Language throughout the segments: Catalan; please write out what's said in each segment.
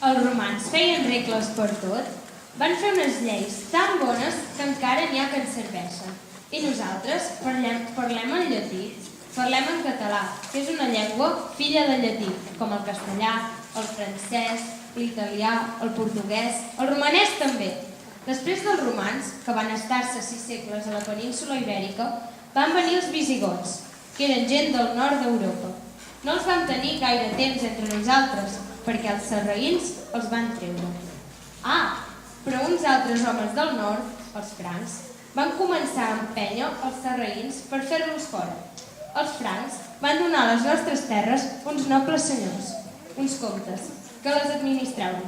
Els romans feien regles per tot, van fer unes lleis tan bones que encara n'hi ha que ens serveixen. I nosaltres parlem en llatí, parlem en català, que és una llengua filla del llatí, com el castellà, el francès, l'italià, el portuguès, el romanès també. Després dels romans, que van estar-se 6 segles a la península ibèrica, van venir els visigots, que eren gent del nord d'Europa. No els vam tenir gaire temps entre nosaltres, perquè els sarraïns els van treure. Però uns altres homes del nord, els francs, van començar a empènyer els sarraïns per fer-los fora. Els francs van donar a les nostres terres uns nobles senyors, uns comtes, que les administraven.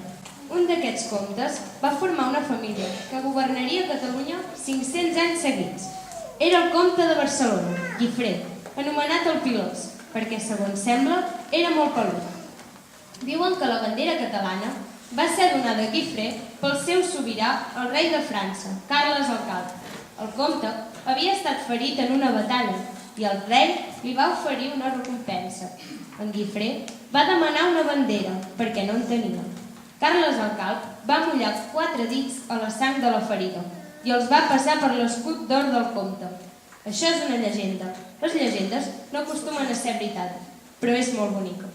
Un d'aquests comtes va formar una família que governaria Catalunya 500 anys seguits. Era el comte de Barcelona, Guifré, anomenat el Pilós, perquè, segons sembla, era molt pelut. Diuen que la bandera catalana va ser donada a Guifré pel seu sobirà, el rei de França, Carles el Calb. El comte havia estat ferit en una batalla i el rei li va oferir una recompensa. En Guifré va demanar una bandera perquè no en tenia. Carles el Calb va mullar 4 dits a la sang de la ferida i els va passar per l'escut d'or del comte. Això és una llegenda. Les llegendes no acostumen a ser veritat, però és molt bonica.